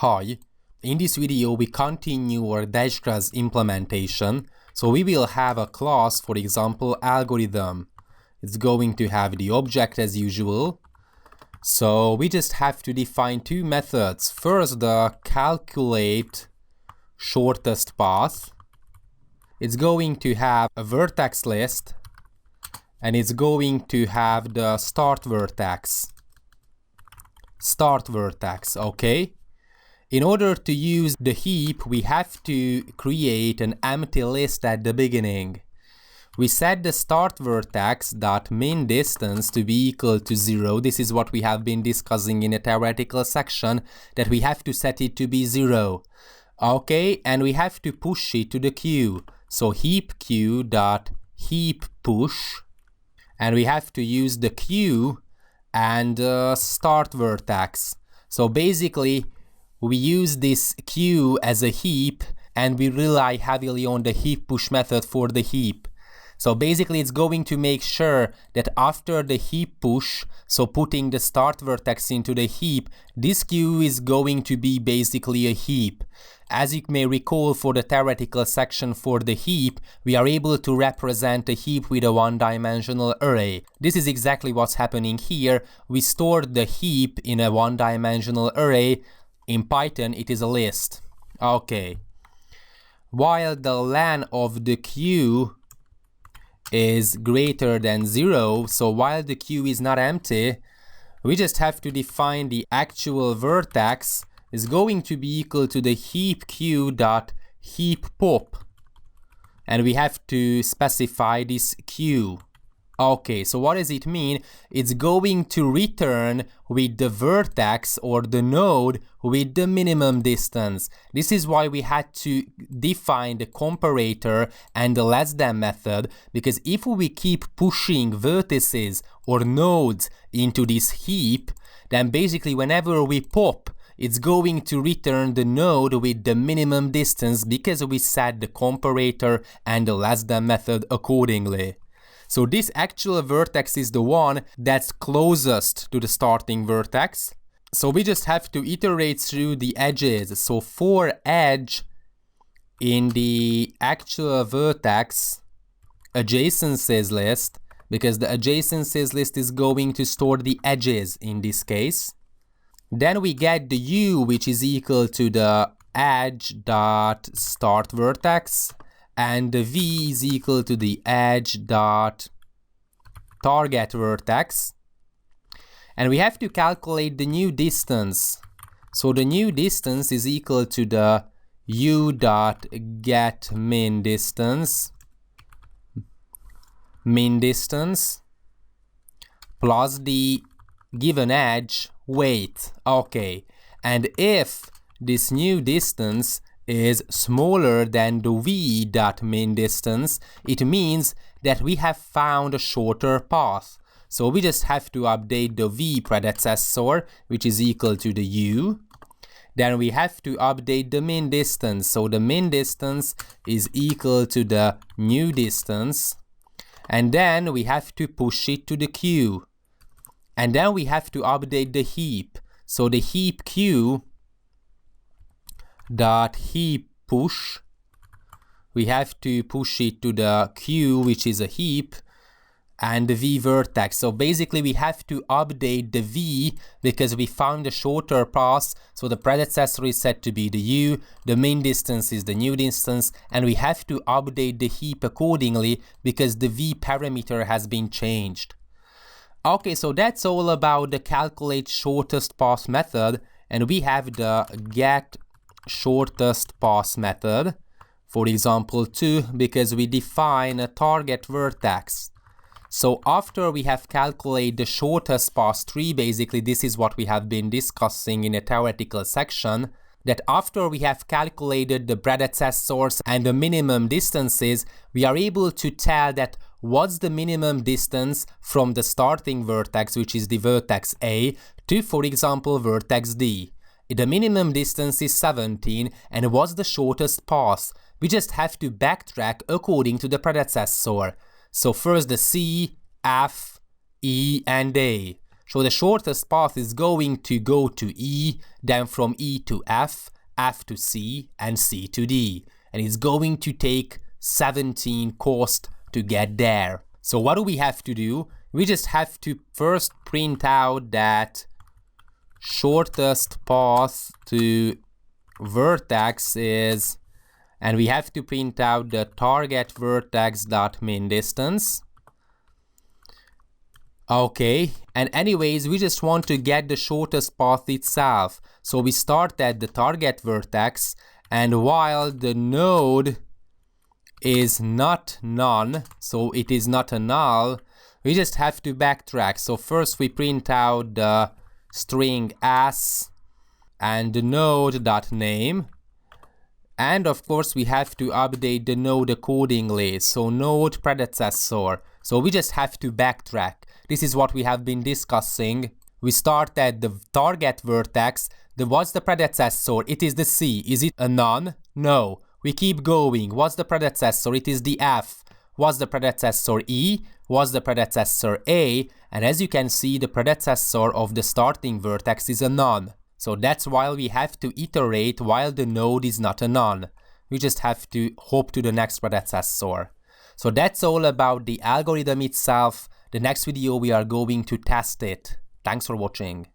Hi, in this video we continue our dijkstra's implementation. So we will have a class, for example, algorithm. It's going to have the object as usual. So we just have to define two methods. First, the calculate shortest path. It's going to have a vertex list and it's going to have the start vertex, okay? In order to use the heap, we have to create an empty list at the beginning. We set the start vertex dot min distance to be equal to 0. This is what we have been discussing in a theoretical section, that we have to set it to be 0. Okay, and we have to push it to the queue. So heap queue dot heap push, and we have to use the queue and start vertex. So basically, we use this queue as a heap and we rely heavily on the heap push method for the heap. So basically it's going to make sure that after the heap push, so putting the start vertex into the heap, this queue is going to be basically a heap. As you may recall, for the theoretical section for the heap, we are able to represent a heap with a one-dimensional array. This is exactly what's happening here. We stored the heap in a one-dimensional array. In Python, it is a list. Okay. While the len of the queue is greater than 0, so while the queue is not empty, we just have to define the actual vertex is going to be equal to the heap queue dot heap pop. And we have to specify this queue. Okay, so what does it mean? It's going to return with the vertex or the node with the minimum distance. This is why we had to define the comparator and the less than method, because if we keep pushing vertices or nodes into this heap, then basically whenever we pop, it's going to return the node with the minimum distance because we set the comparator and the less than method accordingly. So this actual vertex is the one that's closest to the starting vertex. So we just have to iterate through the edges. So for edge in the actual vertex adjacencies list, because the adjacencies list is going to store the edges in this case. Then we get the u, which is equal to the edge dot start vertex, and the v is equal to the edge dot target vertex. And we have to calculate the new distance. So the new distance is equal to the u dot get min distance plus the given edge weight. Okay, and if this new distance is smaller than the v dot min distance, it means that we have found a shorter path. So we just have to update the v predecessor, which is equal to the u. Then we have to update the min distance. So the min distance is equal to the new distance. And then we have to push it to the queue. And then we have to update the heap. So the heap queue dot heap push, we have to push it to the queue, which is a heap, and the v vertex. So basically we have to update the v because we found a shorter path. So the predecessor is set to be the u, the min distance is the new distance, and we have to update the heap accordingly because the v parameter has been changed. Okay, so that's all about the calculate shortest path method, and we have the get shortest path method, for example 2, because we define a target vertex. So after we have calculated the shortest path tree, basically this is what we have been discussing in a theoretical section, that after we have calculated the predecessors and the minimum distances, we are able to tell that what's the minimum distance from the starting vertex, which is the vertex A, to, for example, vertex D. The minimum distance is 17, and what's the shortest path? We just have to backtrack according to the predecessor. So first the C, F, E, and A. So the shortest path is going to go to E, then from E to F, F to C, and C to D. And it's going to take 17 cost to get there. So what do we have to do? We just have to first print out that shortest path to vertex is, and we have to print out the target vertex dot min distance. Okay, and anyways, we just want to get the shortest path itself. So we start at the target vertex, and while the node is not none, so it is not a null, we just have to backtrack. So first we print out the string s and the node.name. And of course we have to update the node accordingly. So node predecessor. So we just have to backtrack. This is what we have been discussing. We start at the target vertex. What's the predecessor? It is the C. Is it a none? No. We keep going. What's the predecessor? It is the F. What's the predecessor? E. What's the predecessor? A. And as you can see, the predecessor of the starting vertex is a none. So that's why we have to iterate while the node is not a none. We just have to hop to the next predecessor. So that's all about the algorithm itself. The next video we are going to test it. Thanks for watching.